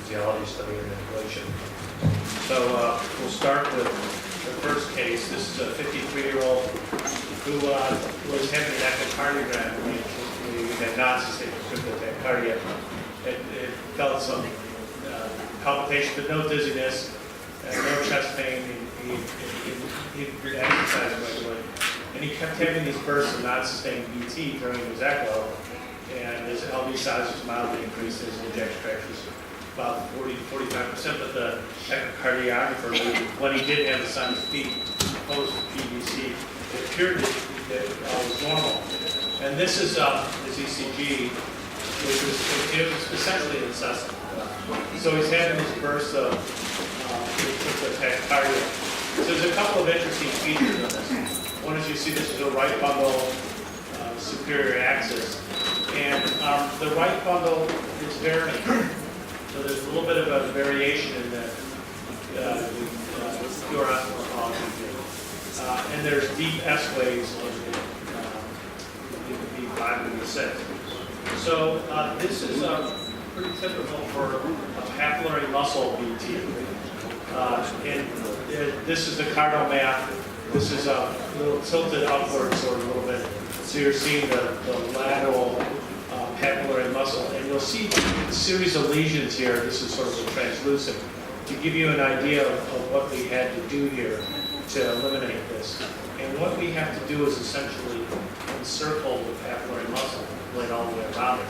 electrophysiology study and ablation. So we'll start with the first case. This is a 53-year-old who was having an echocardiogram. We had non-sustained ventricular tachycardia. It felt some palpitation, but no dizziness, no chest pain. He exercised regularly. And he kept having these bursts of non-sustained VT during his echo, and his LV size was mildly increased, his ejection fraction was about 40-45%, but the echocardiographer, when he did have the sign of peak post-PVC, it appeared that it was normal. And this is his ECG, which was essentially incessant. So he's having this burst of tachycardia. So there's a couple of interesting features on this. One is you see this is a right bundle superior axis, and the right bundle is varying. So there's a little bit of a variation in the pure morphology. And there's deep S waves in the B5 and B6. So this is pretty typical for a papillary muscle VT. And this is the cardinal map. This is a little tilted upwards or a little bit. So you're seeing the lateral papillary muscle. And you'll see a series of lesions here. This is sort of a translucent. To give you an idea of what we had to do here to eliminate this. And what we have to do is essentially encircle the papillary muscle, blade all the way around it.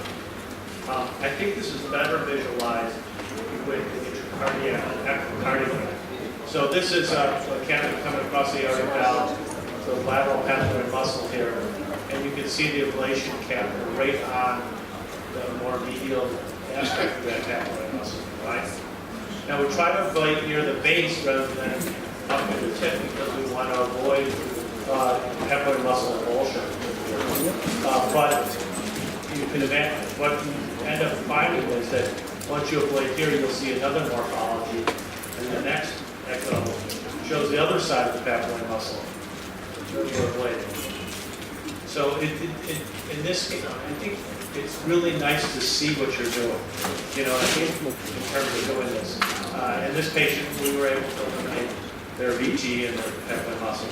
I think this is better visualized with the intracardiac echocardiogram. So this is a catheter coming across the aortic valve, the lateral papillary muscle here, and you can see the ablation catheter right on the more medial aspect of that papillary muscle, right? Now we try to ablate near the base rather than up at the tip because we want to avoid papillary muscle avulsion. But you can imagine what you end up finding is that once you ablate here, you'll see another morphology, and the next echo shows the other side of the papillary muscle that you're ablating. So in this case, I think it's really nice to see what you're doing, you know, in terms of doing this. In this patient, we were able to eliminate their VT and their papillary muscle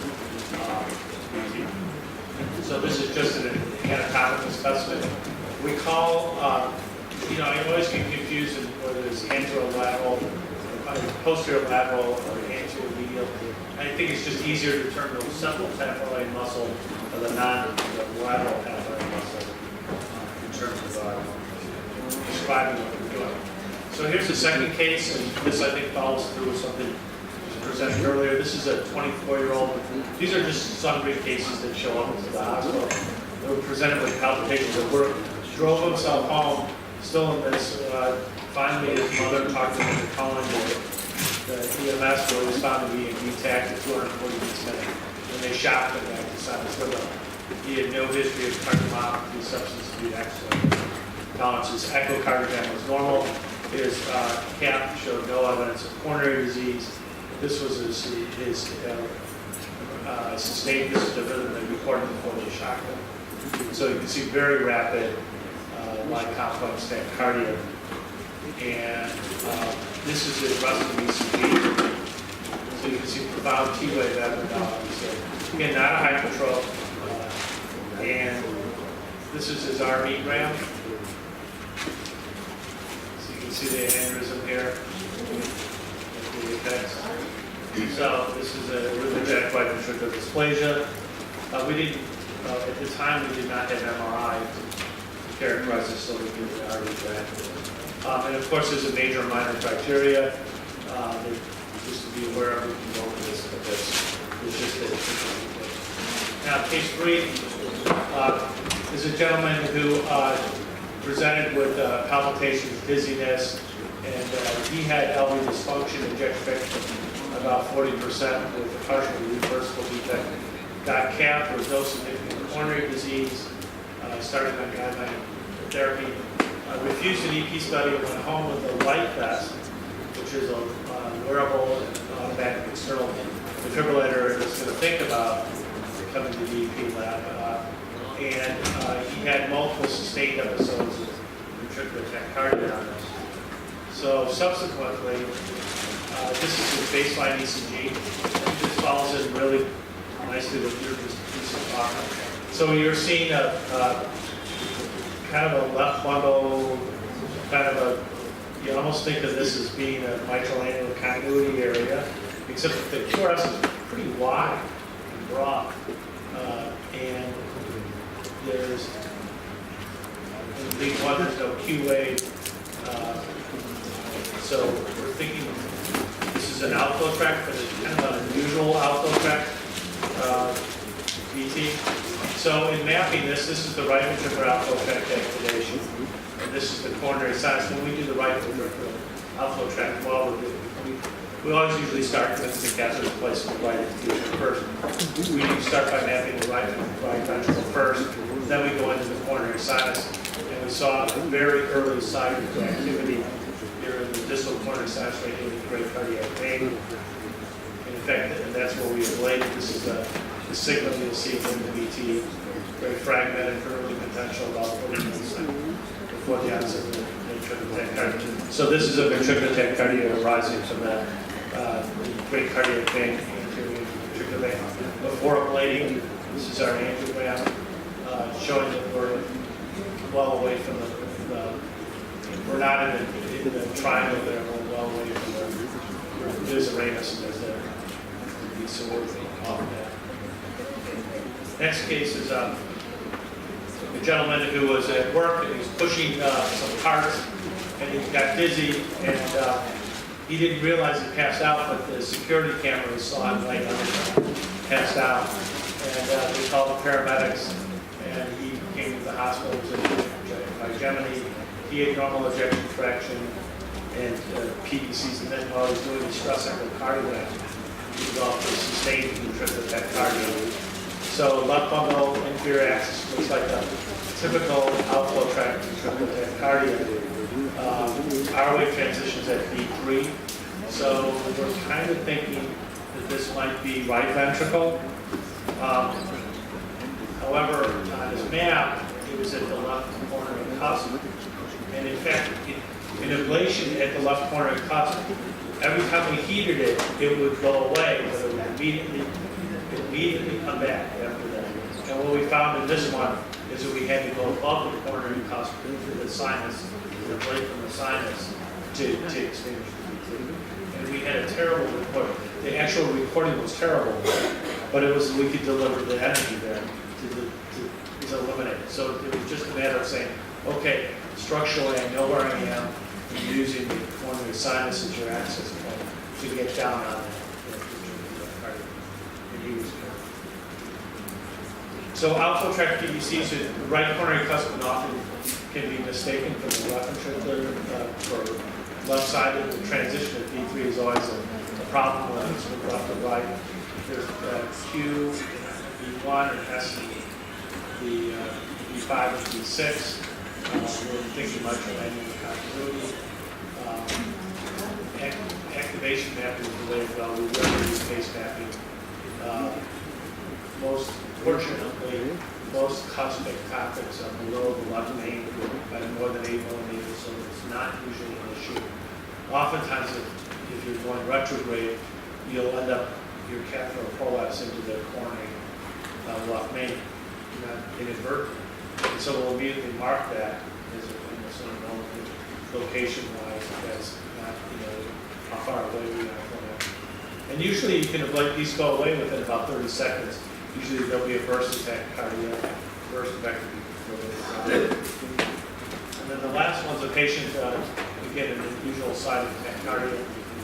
VT. So this is just an anatomical specimen. We call, you know, I always get confused in whether it's anterolateral, posterior lateral, or anterior medial. I think it's just easier to term the simple papillary muscle or the non-lateral papillary muscle in terms of describing what we're doing. So here's the second case, and this I think follows through with something presented earlier. This is a 24-year-old. These are just sundry cases that show up into the hospital. They were presented with palpitations at work, drove himself home, still in this. Finally, his mother talked to him into calling the EMS, where he was found to be in VTAC at 240 beats a minute. And they shocked him back to sinus rhythm. He had no history of cardiomyopathy, substance abuse, accident tolerance. His echocardiogram was normal. His CAP showed no evidence of coronary disease. This was his sustained. This is the rhythm that recorded before they shocked him. So you can see very rapid, like complex tachycardia. And this is his resting ECG. So you can see profound T-wave abnormality. So again, not a hypertroph. And this is his RV-gram. So you can see the aneurysm here. So this is a rhythmogenic right ventricular dysplasia. We didn't, at the time, we did not have MRI to characterize this, so we did the RV-gram. And of course, there's a major and minor criteria. Just to be aware of, we can go over this, but it's just that. Now, case 3 is a gentleman who presented with palpitations, dizziness, and he had LV dysfunction, ejection fraction about 40% with a partially reversible defect. Got capped, there was no significant coronary disease, started on guideline therapy. Refused an EP study and went home with a light vest, which is a wearable automatic external defibrillator that's going to think about coming to the EP lab. And he had multiple sustained episodes of ventricular tachycardia on this. So subsequently, this is his baseline ECG. This follows in really nicely with your recent talk. So you're seeing a kind of a left bundle, kind of a, you almost think of this as being a mitral annular continuity area, except that the QRS is pretty wide and broad. And there's, in the big one, there's no QA. So we're thinking this is an outflow tract, but it's kind of an unusual outflow tract VT. So in mapping this is the right ventricular outflow tract activation, and this is the coronary sinus. When we do the right ventricular outflow tract, well, we always usually start with the catheter place in the right infusion first. We start by mapping the right ventricle first, then we go into the coronary sinus, and we saw a very early sign of activity here in the distal coronary sinus right here with great cardiac pain. In fact, and that's where we ablated. This is the signal you'll see in the VT, very fragmented, early potential about 40 minutes before the onset of the ventricular tachycardia. So this is a ventricular tachycardia arising from the great cardiac vein, anterior ventricular vein. Before ablating, this is our angiogram showing that we're well away from we're not in the triangle there, we're well away from there's a ramus and there's there. So we're off that. Next case is a gentleman who was at work and he was pushing some carts and he got dizzy and he didn't realize he passed out, but the security cameras saw him laying on him, passed out, and they called the paramedics and he came to the hospital by Gemini. He had normal ejection fraction and PDCs, and then while he was doing the stress echocardiogram, he was off for sustained ventricular tachycardia. So left bundle, inferior axis looks like a typical outflow tract ventricular tachycardia. Our wave transitions at V3. So we're kind of thinking that this might be right ventricle. However, on his map, it was at the left coronary cusp. And in fact, in ablation at the left coronary cusp, every time we heated it, it would go away, but it would immediately come back after that. And what we found in this one is that we had to go above the coronary cusp into the sinus, and ablate from the sinus to extinguish the VT. And we had a terrible report. The actual recording was terrible, but it was we could deliver the energy there to eliminate it. So it was just a matter of saying, okay, structurally I know where I am, and using the coronary sinus as your access point to get down on that. So outflow tract PVCs, the right coronary cusp often can be mistaken for the left ventricular, for left side of the transition of V3 is always a problem when it's from left to right. There's Q, V1, and S, the V5 and V6. We're thinking mitral annular continuity. Activation mapping is related well. We rarely use pace mapping. Fortunately, most cuspic topics are below the left main by more than 8 millimeters, so it's not usually an issue. Oftentimes, if you're going retrograde, you'll end up your catheter prolapse into the coronary left main, not inadvertently. And so we'll immediately mark that as a sort of location-wise. That's not, how far away we are from it. And usually you can ablate these go away within about 30 seconds. Usually there'll be a burst of tachycardia, burst of activity. And then the last one's a patient, again, an unusual side of tachycardia.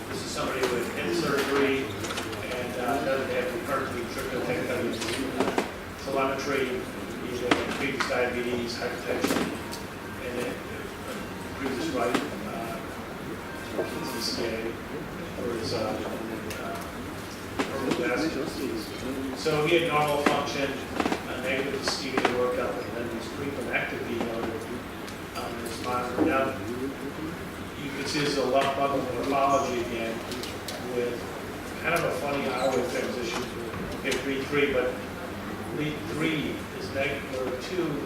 This is somebody with hip surgery and doesn't have recurrent ventricular tachycardia. Telemetry, either previous diabetes, hypertension, and then previous right CCA or his disease. So he had normal function, negative ischemia workup, and then his splenectomy noted on his monitor. Now, you can see this is a left bundle morphology again with kind of a funny airway transition. Okay, lead 3, but lead 3 is negative, or 2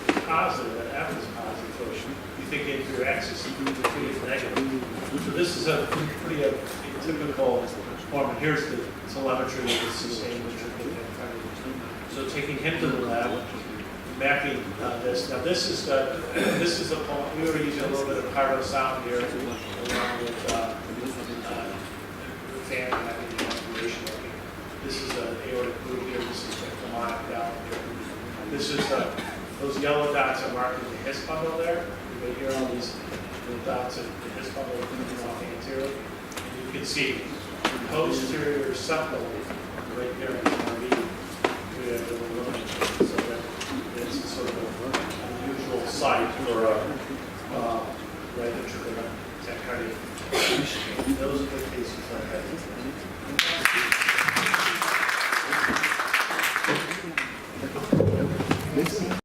is positive, and F is positive. So you think inferior axis, lead 3 is negative. this is a pretty typical form. And here's the telemetry that is sustained ventricular tachycardia. So taking him to the lab, mapping this. Now this is the we were using a little bit of cardio sound here, along with fan mapping and inspiration mapping. This is the aortic groove here. This is the pulmonic valve here. This is those yellow dots are marking the His bundle there. You can hear all these little dots of the His bundle moving off anteriorly. And you can see the posterior septal right here in the RV. We have a little limit, so that it's sort of an unusual site for right ventricular tachycardia. Those are the cases I had.